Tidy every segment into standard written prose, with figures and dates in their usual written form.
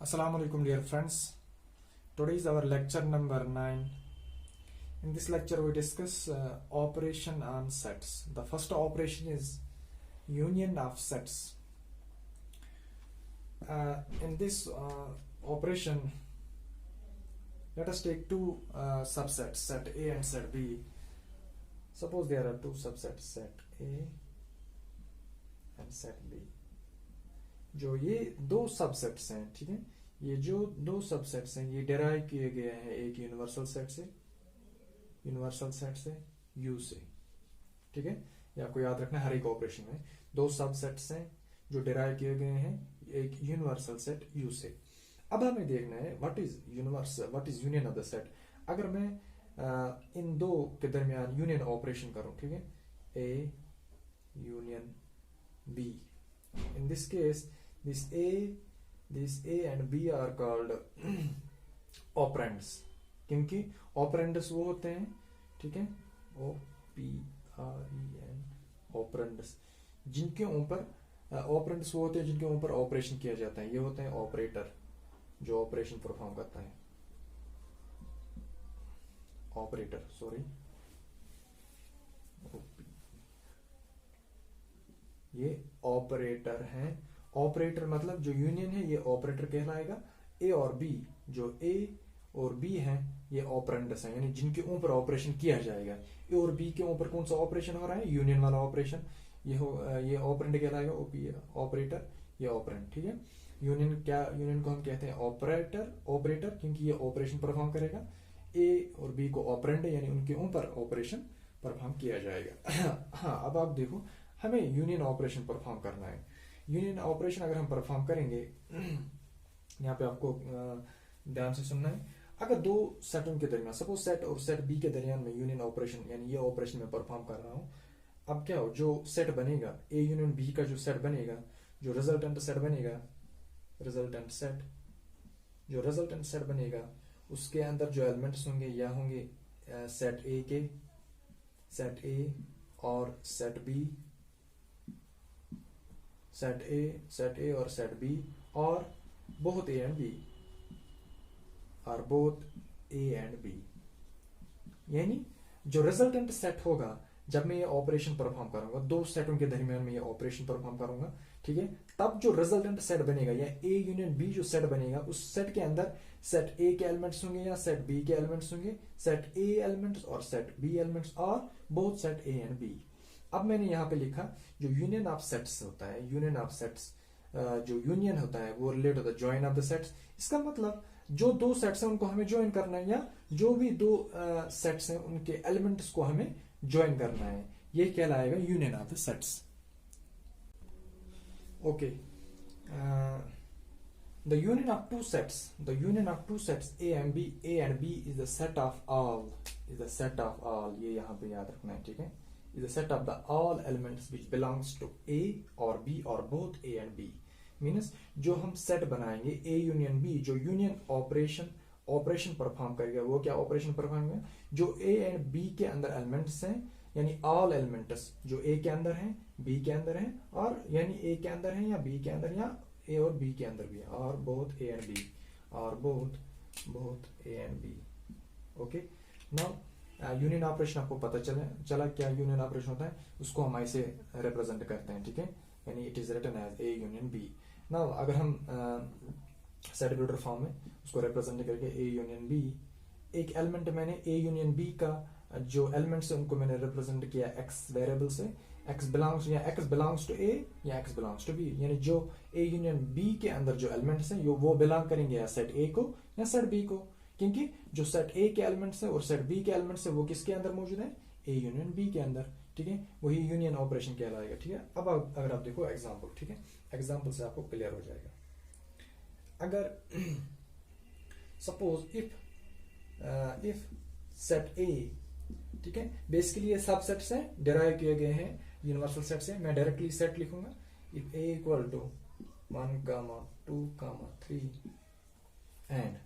Assalamu alaikum dear friends. Today is our lecture number 9. In this lecture we discuss operation on sets. The first operation is union of sets. In this operation, let us take two subsets, set A and set B. Suppose there are two subsets, set A and set B. जो ये दो subsets हैं, ठीक है, ये जो दो subsets हैं ये डिराइव किए गए हैं एक यूनिवर्सल सेट से यू से, ठीक है। ये आपको याद रखना है, हर एक ऑपरेशन में दो सबसेट्स हैं जो डिराइव किए गए हैं एक यूनिवर्सल सेट यू से। अब हमें देखना है what is union of the set. अगर मैं इन दो के दरमियान यूनियन ऑपरेशन करूं, ठीक है, A union B, in this case this A and B are called operands, क्योंकि operands वो होते हैं, ठीक है, operands जिनके ऊपर operands वो होते हैं जिनके ऊपर ऑपरेशन किया जाता है। ये होते हैं ऑपरेटर जो ऑपरेशन परफॉर्म करता है, ऑपरेटर सॉरी, ये ऑपरेटर हैं। ऑपरेटर मतलब जो यूनियन है ये ऑपरेटर कहलाएगा। ए और बी, जो ए और बी हैं ये ऑपरेंड्स हैं, यानी जिनके ऊपर ऑपरेशन किया जाएगा। ए और बी के ऊपर कौन सा ऑपरेशन हो रहा है? यूनियन वाला ऑपरेशन। ये ऑपरेंड कहलाएगा, ऑपरेटर, ये ऑपरेंड, ठीक है। यूनियन को हम कहते हैं ऑपरेटर क्योंकि ये ऑपरेशन परफॉर्म करेगा। ए और बी को ऑपरेंड यानी उनके ऊपर ऑपरेशन परफॉर्म किया जाएगा। हाँ, अब आप देखो, हमें यूनियन ऑपरेशन परफॉर्म करना है। यूनियन ऑपरेशन अगर हम परफॉर्म करेंगे, यहाँ पे आपको ध्यान से सुनना है। अगर दो सेटों के दरमियान, सपोज सेट और सेट बी के दरमियान में यूनियन ऑपरेशन यानी ये ऑपरेशन में परफॉर्म कर रहा हूँ, अब क्या हो, जो सेट बनेगा ए यूनियन बी का जो सेट बनेगा, जो रिजल्टेंट सेट बनेगा उसके अंदर जो एलिमेंट्स होंगे या होंगे सेट ए और सेट बी, सेट ए और सेट बी, और बोथ ए एंड बी, यानी जो रिजल्टेंट सेट होगा जब मैं ये ऑपरेशन परफॉर्म करूंगा, दो सेटों के दरमियान में ये ऑपरेशन परफॉर्म करूंगा, ठीक है, तब जो रिजल्टेंट सेट बनेगा या ए यूनियन बी जो सेट बनेगा, उस सेट के अंदर सेट ए के एलिमेंट्स होंगे या सेट बी के एलिमेंट्स होंगे, सेट ए एलिमेंट्स और सेट बी एलिमेंट्स, और both set A and B. अब मैंने यहाँ पे लिखा जो यूनियन ऑफ सेट्स होता है, जो यूनियन होता है वो रिलेट होता है जॉइन ऑफ द सेट्स। इसका मतलब जो दो सेट्स हैं उनको हमें ज्वाइन करना है, या जो भी दो सेट्स हैं उनके एलिमेंट्स को हमें ज्वाइन करना है, ये कहलाएगा union of the sets. Okay, the union of two sets A and B is the set of all, ये यहाँ पे याद रखना है, ठीक है, is the set of the all elements which belongs to A or B or both A and B। Means जो हम सेट बनाएंगे A यूनियन B, जो यूनियन ऑपरेशन परफॉर्म करेगा, वो क्या ऑपरेशन परफॉर्म करेगा, जो A एंड B के अंदर एलिमेंट्स हैं, यानी ऑल एलिमेंट्स जो A के अंदर हैं B के अंदर हैं, और यानी A के अंदर हैं या B के अंदर, या A और B के अंदर भी है, और बोथ A एंड B, और both A and B। Okay, now union operation आपको पता चला क्या यूनियन ऑपरेशन होता है, उसको हम ऐसे रिप्रेजेंट करते हैं, ठीक है, यानी it is written as A union B. Now अगर हम सेट बिल्डर फॉर्म में उसको रिप्रेजेंट करके ए यूनियन बी, एक एलिमेंट मैंने ए यूनियन बी का जो एलिमेंट्स है उनको मैंने रिप्रेजेंट किया एक्स वेरिएबल से, एक्स बिलोंग्स टू ए या एक्स बिलोंग्स टू बी, यानी जो ए यूनियन बी के अंदर जो एलिमेंट्स हैं वो बिलोंग करेंगे या सेट ए को या सेट बी को, क्योंकि जो सेट ए के एलिमेंट्स है और सेट बी के एलिमेंट्स है वो किसके अंदर मौजूद है, ए यूनियन बी के अंदर, ठीक है, वही यूनियन ऑपरेशन कहलाएगा, ठीक है। अब अगर आप देखो एग्जांपल, ठीक है, एग्जांपल से आपको क्लियर हो जाएगा। अगर सपोज इफ सेट ए, ठीक है, बेसिकली ये सब सेट्स हैं डिराइव किए गए हैं यूनिवर्सल सेट से, मैं डायरेक्टली सेट लिखूंगा, if A equal to 1, 2, 3 and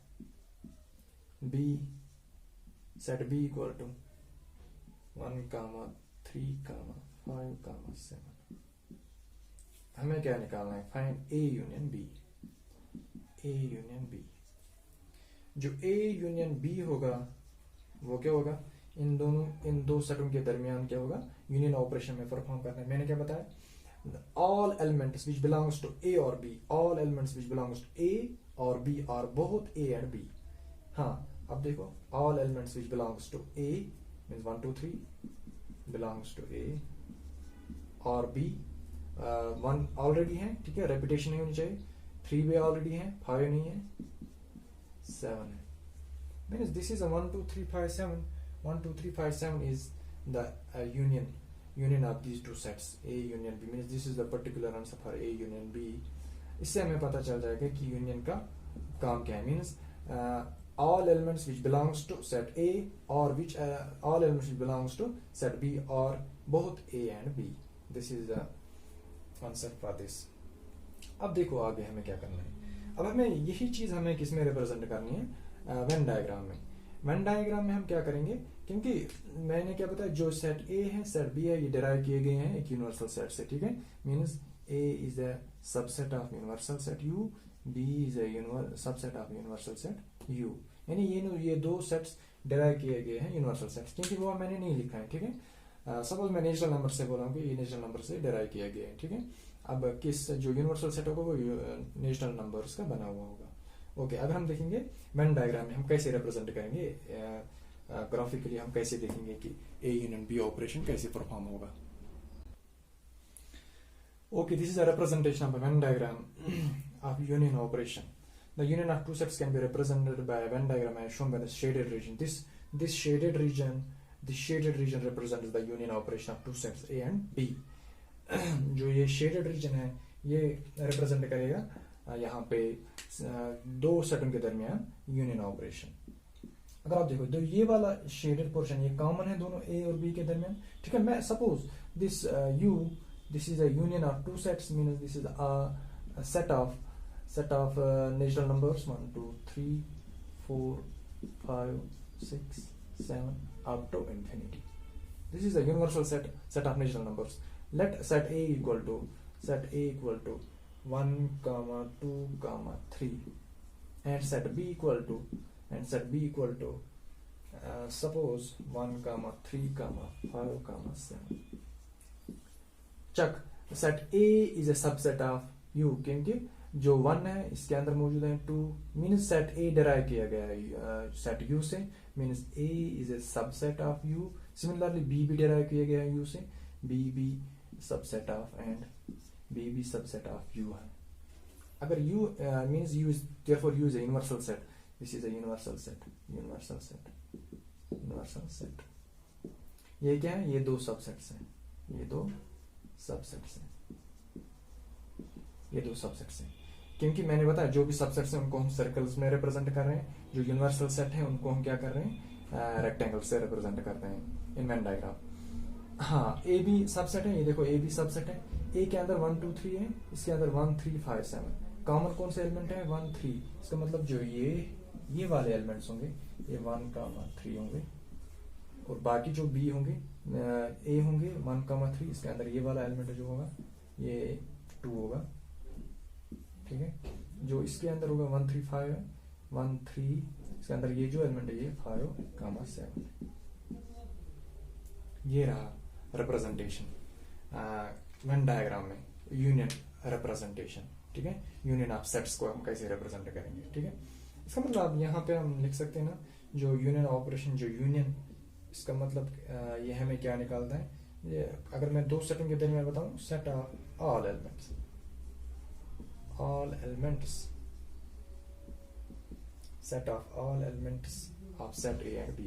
B, set B equal to 1, 3, 5, 7। हमें क्या निकालना है, find A union B। A union B. जो ए यूनियन बी होगा वो क्या होगा, इन दो सेटों के दरमियान क्या होगा, यूनियन ऑपरेशन में परफॉर्म करना है। मैंने क्या बताया, all elements which belongs to A or B, all elements which belongs to A or B are both A and B। हाँ, अब देखो, all elements which belongs to A means 1 2 3 belongs to A और B, 1 already है, ठीक है, repetition नहीं होनी चाहिए, 3 भी ऑलरेडी है, 5 नहीं है, 7 है। Means this is a 1 2 3 5 7, 1 2 3 5 7 is the union of these two sets A union B, means this is the particular answer for A union B। इससे हमें पता चल जाएगा कि यूनियन का काम क्या है। Means all elements which belongs to set A or which all elements which belongs to set B or both A and B, this is the answer for this। अब देखो आगे हमें क्या करना है। अब हमें यही चीज हमें किस में रिप्रेजेंट करनी है, वेन डायग्राम में। वेन डायग्राम में हम क्या करेंगे, क्योंकि मैंने क्या बताया, जो सेट ए है सेट बी है, ये डिराइव किए गए हैं एक यूनिवर्सल सेट से, ठीक है। Means A is a subset of universal set U, B is a subset of universal set U, यानी ये दो सेट्स डिराइव किए गए हैं यूनिवर्सल सेट्स, क्योंकि वो मैंने नहीं लिखा है, ठीक है। सपोज मैं नेचुरल नंबर से बोला हूँ कि ये नेचुरल नंबर से डिराइव किया गया है, ठीक है। अब किस जो यूनिवर्सल सेट होगा वो नेचुरल नंबर्स का बना हुआ होगा। ओके, अगर हम देखेंगे वेन डायग्राम में हम कैसे रिप्रेजेंट करेंगे, ग्राफिकली हम कैसे देखेंगे कि ए यूनियन बी ऑपरेशन कैसे परफॉर्म होगा। Okay, this is a representation of a Venn diagram of union operation। The union of two sets can be represented by a Venn diagram as shown by the shaded region। This shaded region represents the union operation of two sets A and B। जो ये shaded region है ये represent करेगा यहाँ पे दो सेटों के दरमियान यूनियन ऑपरेशन। अगर आप देखो, तो ये वाला शेडेड पोर्शन ये कॉमन है दोनों ए और बी के दरमियान, ठीक है। मैं suppose this is a union of two sets, means this is a set of natural numbers 1 2 3 4 5 6 7 up to infinity। This is a universal set of natural numbers। Let set A equal to 1 2 3 and set B equal to suppose 1 3 5 7। Check, set A is a subset of U, क्योंकि जो 1 है इसके अंदर मौजूद है 2, means set A derive किया गया है सेट U से, means A is a subset of U। Similarly B भी डिराइव किया गया है U से, B भी सबसेट ऑफ एंड B भी सबसेट ऑफ U है। अगर U means U is therefore U is a universal set, this is a universal set। ये क्या है, ये दो सबसेट्स हैं, ये दो सबसेट्स हैं, क्योंकि मैंने बताया जो भी सबसेट्स हैं उनको हम सर्कल्स में रिप्रेजेंट कर रहे हैं, जो यूनिवर्सल सेट है उनको हम क्या कर रहे हैं, रेक्टेंगल से रिप्रेजेंट करते हैं इन वेन डायग्राम। हाँ, ए बी सबसेट है, ये देखो ए बी सबसेट है, ए के अंदर 1 2 3 है, इसके अंदर 1 3 5 7, कॉमन कौन से एलिमेंट है 1 3, इसका मतलब जो ये वाले एलिमेंट्स होंगे ये 1 3 होंगे, और बाकी जो बी होंगे ए होंगे 1 3, इसके अंदर ये वाला एलिमेंट जो होगा ये 2 होगा, ठीक है। जो इसके अंदर होगा 1 3 5 है, 1 3, इसके अंदर ये जो एलिमेंट है ये 5 7। ये रहा रिप्रेजेंटेशन वेन डायग्राम में यूनियन रिप्रेजेंटेशन, ठीक है। यूनियन ऑफ सेट्स को हम कैसे रिप्रेजेंट करेंगे, ठीक है। इसका मतलब यहाँ पे हम लिख सकते हैं ना, जो यूनियन ऑपरेशन, जो यूनियन, इसका मतलब ये हमें क्या निकालता है, ये अगर मैं दो सेटों के दरमियान बताऊं, set of all elements set of all elements of set A and B,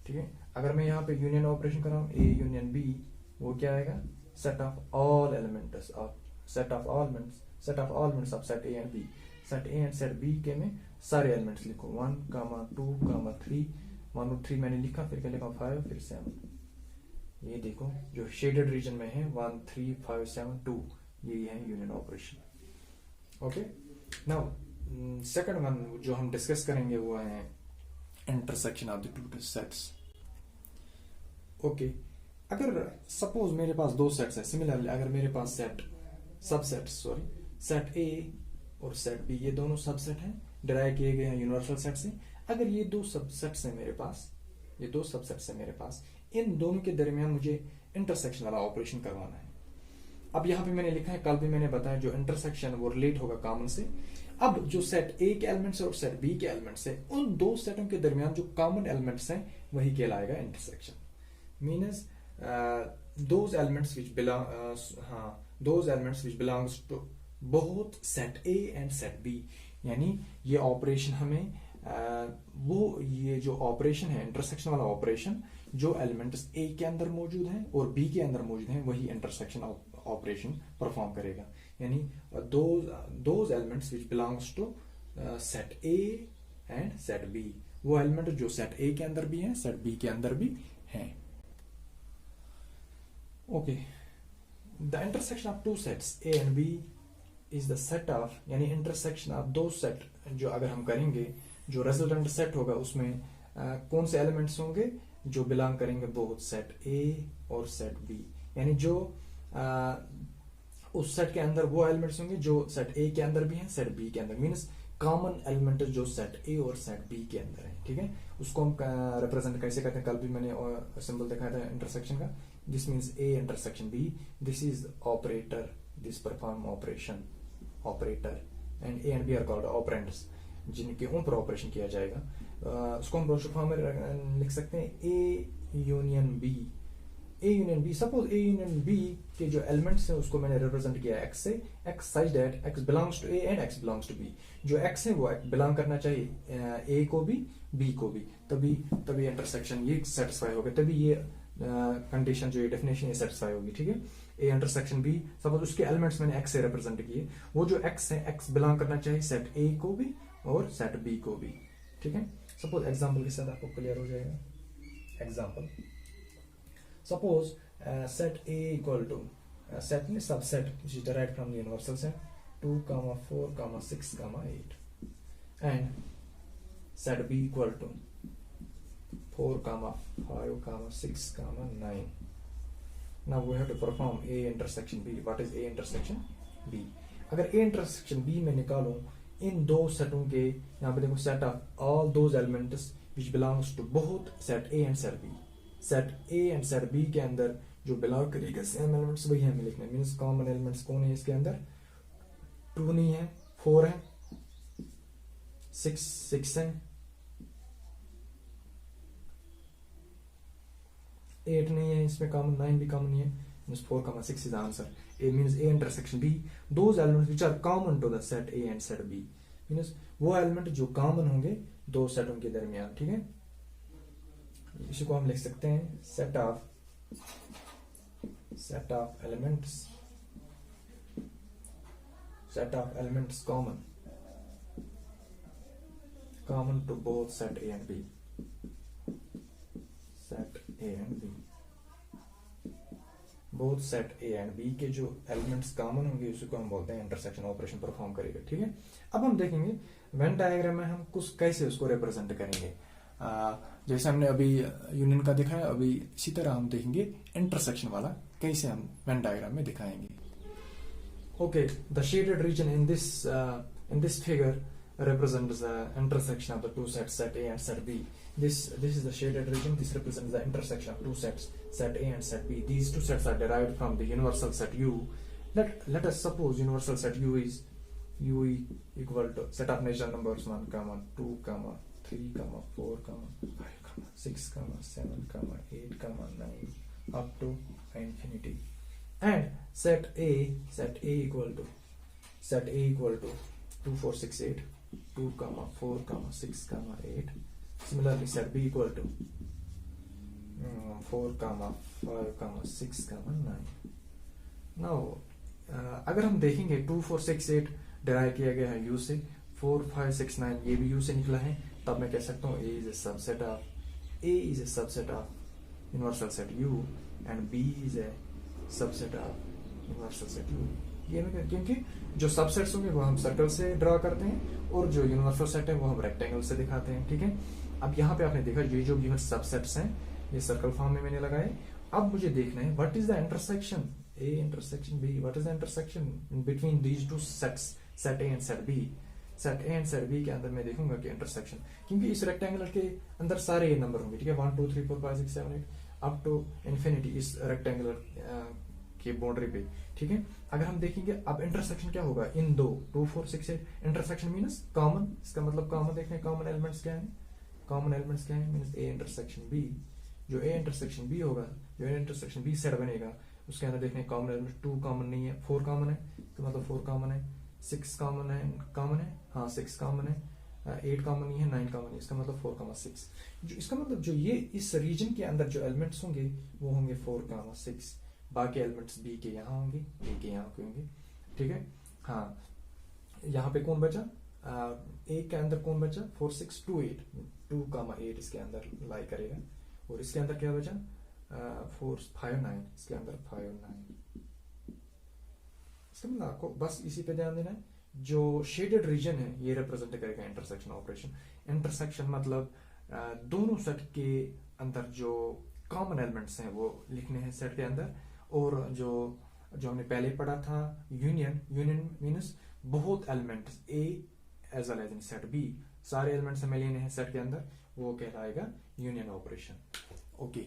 ठीक है। अगर मैं यहाँ पे यूनियन ऑपरेशन कर रहा हूँ A यूनियन B, वो क्या आएगा, set of all elements of set A and B। set A and set B के में सारे एलिमेंट्स लिखो, 1 2 3, 1 और 3 मैंने लिखा, फिर क्या लिखा 5 फिर 7। ये देखो जो शेडेड रीजन में है 1 3 5 7 2, ये है union operation. Okay, now second one जो हम डिस्कस करेंगे वो है intersection of the two sets. Okay, अगर सपोज मेरे पास दो सेट्स है, सिमिलरली अगर मेरे पास सेट ए और सेट बी, ये दोनों सबसेट हैं, डिराइव किए गए हैं यूनिवर्सल सेट से। अगर ये दो सबसेट्स हैं मेरे पास, इन दोनों के दरमियान मुझे इंटरसेक्शन वाला ऑपरेशन करवाना है। अब यहाँ पे मैंने लिखा है, कल भी मैंने बताया, जो इंटरसेक्शन वो रिलेट होगा कॉमन से। अब जो सेट ए के एलिमेंट्स और सेट बी के एलिमेंट्स है, उन दो सेटों के दरमियान जो कॉमन एलिमेंट्स हैं वही कहलाएगा intersection. Means those elements which belongs to both set A and set B। यानी ये ऑपरेशन हमें ये जो ऑपरेशन है इंटरसेक्शन वाला ऑपरेशन, जो एलिमेंट्स A के अंदर मौजूद हैं और B के अंदर मौजूद हैं वही इंटरसेक्शन ऑपरेशन परफॉर्म करेगा। यानी those elements which belongs to set A and set B, वो एलिमेंट जो सेट A के अंदर भी हैं सेट B के अंदर भी हैं। Okay, the intersection of two sets A and B is the set of, यानी इंटरसेक्शन ऑफ दो सेट जो अगर हम करेंगे, जो रिजल्टेंट सेट होगा उसमें कौन से एलिमेंट्स होंगे, जो बिलोंग करेंगे बोथ सेट A और सेट B। यानी जो उस सेट के अंदर वो एलिमेंट्स होंगे जो सेट A के अंदर भी हैं सेट B के अंदर। मीन्स कॉमन एलिमेंट जो सेट A और सेट B के अंदर है, ठीक है। उसको हम रिप्रेजेंट कैसे करते हैं, कल भी मैंने सिंबल दिखाया था इंटरसेक्शन का। This means A intersection B, this is operator, this perform operation operator, and A and B are called operands, जिनके ऊपर ऑपरेशन किया जाएगा। उसको हम ब्रोशर फॉर्म में लिख सकते हैं A union B। A union B, suppose A union B के जो एलिमेंट्स हैं उसको मैंने रिप्रेजेंट किया x से, x such that x belongs to A and x belongs to B। जो x है वो बिलोंग करना चाहिए A को भी B को भी, तभी इंटरसेक्शन ये सेटिस्फाई होगा, तभी ये कंडीशन जो ये डेफिनेशन ये सेटिस्फाई होगी, ठीक है। A इंटरसेक्शन B, सपोज उसके एलिमेंट्स मैंने x से रिप्रेजेंट किए, वो जो x है x बिलोंग करना चाहिए सेट A को भी और सेट B को भी, ठीक है। सपोज एग्जांपल के साथ आपको क्लियर हो जाएगा। Example, suppose set A equal to set में subset which is derived from the universal set 2, 4, 6, 8 and set B equal to 4, 5, 6, 9। Now we have to perform A intersection B। What is A intersection B? अगर A intersection B में निकालूं इन दो सेटों के, यहाँ पे देखो set of all those elements which belongs to both set A and set B। Set A and set B के अंदर जो बिलोंग करेगा सेम एलिमेंट्स वही हमें लिखना है। मींस कॉमन एलिमेंट्स कौन है इसके अंदर, 2 नहीं है, 4 है, 6 है, 8 नहीं है इसमें कॉमन, 9 भी कॉमन नहीं है। Means 4, 6 is answer. A means A intersection B, those elements which are common to the set A and set B। Means वो एलिमेंट जो कॉमन होंगे दो सेटों के दरमियान, ठीक है। इसी को हम लिख सकते हैं set of elements common to both set A and B। Set A and B, both set A and B के जो एलिमेंट्स कॉमन होंगे उसी को हम बोलते हैं इंटरसेक्शन ऑपरेशन परफॉर्म करेगा, ठीक है। अब हम देखेंगे वेन डायग्राम में हम कैसे उसको रिप्रेजेंट करेंगे। जैसे हमने अभी यूनियन का दिखाया, अभी इसी तरह हम देखेंगे इंटरसेक्शन वाला कैसे हम वेन डायग्राम में दिखाएंगे। Okay, the shaded region in this figure represents the intersection of the two sets set A and set B। This is the shaded region, this represents the intersection of two sets set A and set B। These two sets are derived from the universal set U। Let us suppose universal set U is U equal to set of natural numbers 1, 2, 3, 4, 5, 6, 7, 8, 9 up to infinity। And set A equal to 2, 4, 6, 8, 2, 4, 6, 8। Similarly set B equal to 4, 5, 6, 9। Now अगर हम देखेंगे 2, 4, 6, 8 derive किया गया है U से, 4, 5, 6, 9 ये भी U से निकला है, तब मैं कह सकता हूँ A is a subset of universal set U and B is a subset of universal set U। ये क्योंकि जो सबसेट्स होंगे वो हम सर्कल से ड्रा करते हैं और जो यूनिवर्सल सेट है वो हम रेक्टेंगल से दिखाते हैं, ठीक है। अब यहाँ पे आपने देखा ये जो गिवन सबसेट्स हैं ये सर्कल फॉर्म में मैंने लगाए अब मुझे देखना है what is the intersection A intersection B, what is the intersection between these two sets, set A and set B. Set A and set B के अंदर मैं देखूंगा कि इंटरसेक्शन, क्योंकि इस रेक्टेंगुलर के अंदर सारे नंबर होंगे, ठीक है, 1 2 3 4 5 6 7 8 अप टू इन्फिनिटी इस रेक्टेंगुलर के बाउंड्री पे, ठीक है। अगर हम देखेंगे अब इंटरसेक्शन क्या होगा इन दो 2 4 6 8, इंटरसेक्शन मीन्स कॉमन, इसका मतलब कॉमन देखने, कॉमन एलिमेंट्स क्या है, कॉमन एलिमेंट्स क्या है मीन्स ए इंटरसेक्शन बी। जो ए इंटरसेक्शन बी होगा, जो ए इंटरसेक्शन बी सेट बनेगा, उसके अंदर देखने कॉमन एलिमेंट 2 कॉमन नहीं है, 4 कॉमन है, तो मतलब 4 कॉमन है, 6 कॉमन है, हाँ 6 कॉमन है, 8 कॉमन नहीं है, 9 कॉमन है, इसका मतलब 4 6। जो इसका मतलब जो ये इस रीजन के अंदर जो एलिमेंट्स होंगे वो होंगे 4 6, बाकी एलिमेंट्स बी के यहाँ होंगे, ए के यहाँ होंगे, ठीक है। हाँ यहाँ पे कौन बचा, ए के अंदर कौन बचा 4 6 2 8, 2 8 इसके अंदर लाई करेगा, और इसके अंदर क्या बचा 4 5 9, इसके अंदर 5 9। इसका मतलब आपको बस इसी पे ध्यान देना है, जो शेडेड रीजन है ये रिप्रेजेंट करेगा इंटरसेक्शन ऑपरेशन। इंटरसेक्शन मतलब दोनों सेट के अंदर जो कॉमन एलिमेंट्स हैं वो लिखने हैं सेट के अंदर, और जो हमने पहले पढ़ा था union, union means both elements A as well as in set B, सारे एलिमेंट्स हमें लेने हैं सेट के अंदर, वो कहलाएगा यूनियन ऑपरेशन। ओके